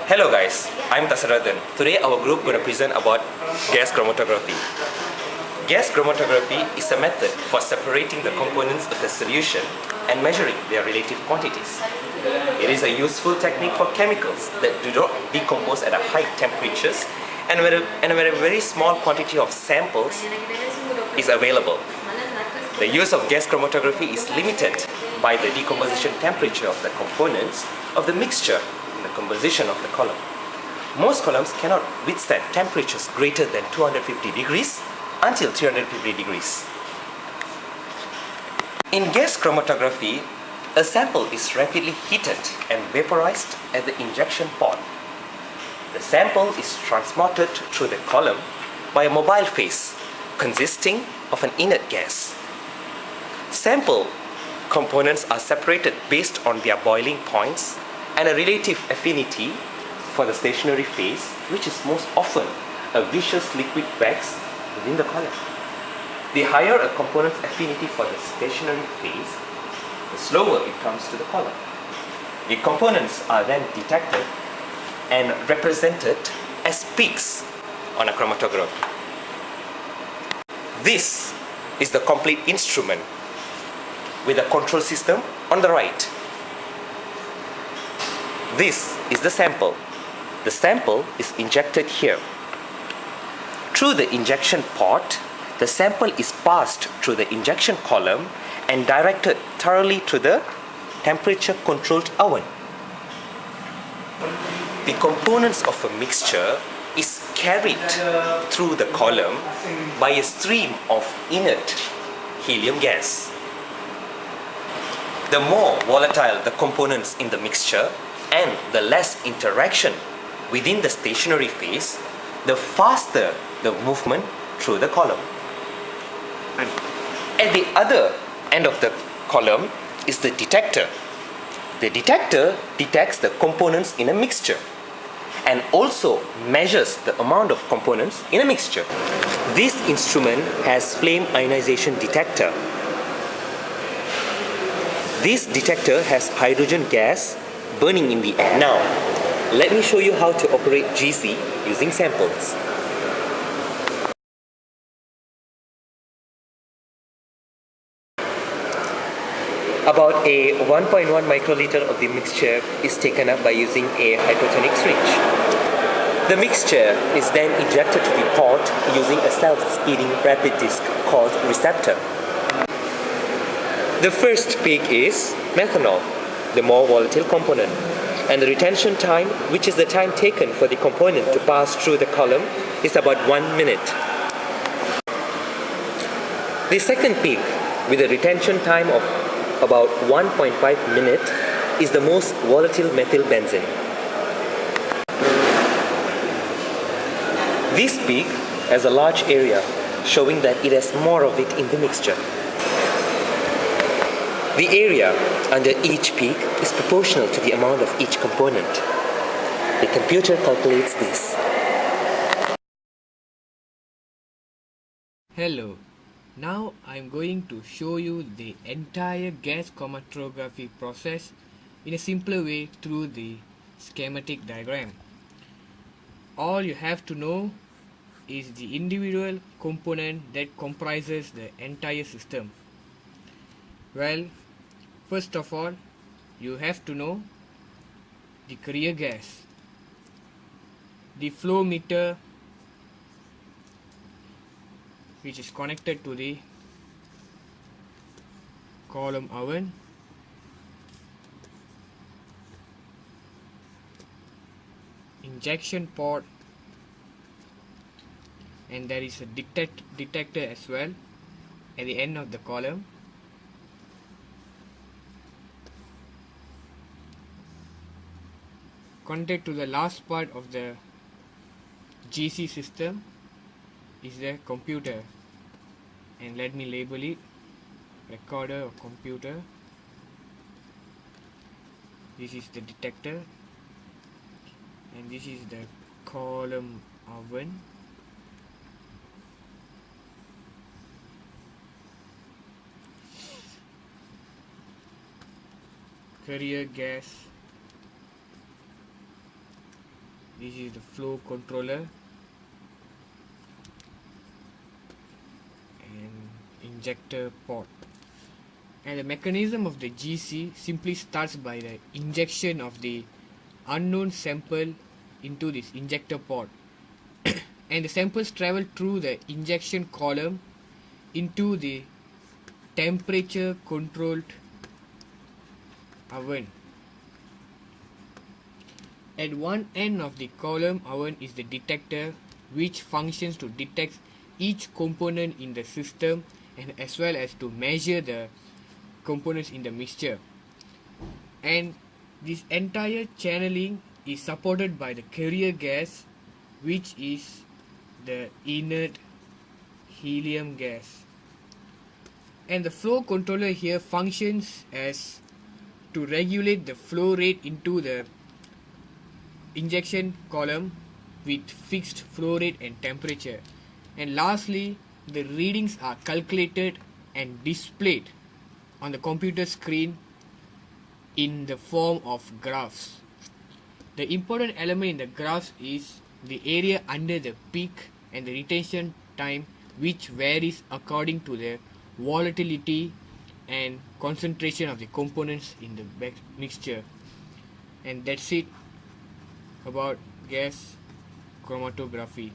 Hello guys, I'm Tasaradan. Today our group going to present about gas chromatography. Gas chromatography is a method for separating the components of a solution and measuring their relative quantities. It is a useful technique for chemicals that do not decompose at a high temperatures and where a very small quantity of samples is available. The use of gas chromatography is limited by the decomposition temperature of the components of the mixture in the composition of the column. Most columns cannot withstand temperatures greater than 250 degrees until 350 degrees. In gas chromatography, a sample is rapidly heated and vaporized at the injection port. The sample is transported through the column by a mobile phase consisting of an inert gas. Sample components are separated based on their boiling points and a relative affinity for the stationary phase, which is most often a viscous liquid wax within the column. The higher a component's affinity for the stationary phase, the slower it comes to the column. The components are then detected and represented as peaks on a chromatograph. This is the complete instrument with a control system on the right. This is the sample. The sample is injected here. Through the injection port, the sample is passed through the injection column and directed thoroughly to the temperature-controlled oven. The components of a mixture is carried through the column by a stream of inert helium gas. The more volatile the components in the mixture and the less interaction within the stationary phase, the faster the movement through the column. And at the other end of the column is the detector. The detector detects the components in a mixture and also measures the amount of components in a mixture. This instrument has flame ionization detector. This detector has hydrogen gas burning in the air. Now, let me show you how to operate GC using samples. About a 1.1 microliter of the mixture is taken up by using a hypertonic syringe. The mixture is then ejected to the port using a self-speeding rapid disc called receptor. The first peak is methanol, the more volatile component, and the retention time, which is the time taken for the component to pass through the column, is about 1 minute. The second peak, with a retention time of about 1.5 minutes, is the most volatile methylbenzene. This peak has a large area, showing that it has more of it in the mixture. The area under each peak is proportional to the amount of each component. The computer calculates this. Hello, now I'm going to show you the entire gas chromatography process in a simpler way through the schematic diagram. All you have to know is the individual component that comprises the entire system. Well, first of all, you have to know the carrier gas, the flow meter which is connected to the column oven, injection port, and there is a detector as well at the end of the column. Connected to the last part of the GC system is the computer, and let me label it recorder or computer. This is the detector, and this is the column oven. Carrier gas this is the flow controller and injector port. And the mechanism of the GC simply starts by the injection of the unknown sample into this injector port. And the samples travel through the injection column into the temperature controlled oven. At one end of the column oven is the detector, which functions to detect each component in the system and as well as to measure the components in the mixture. And this entire channeling is supported by the carrier gas, which is the inert helium gas. And the flow controller here functions as to regulate the flow rate into the injection column with fixed flow rate and temperature. And lastly, the readings are calculated and displayed on the computer screen in the form of graphs. The important element in the graphs is the area under the peak and the retention time, which varies according to the volatility and concentration of the components in the mixture. And that's it about gas chromatography.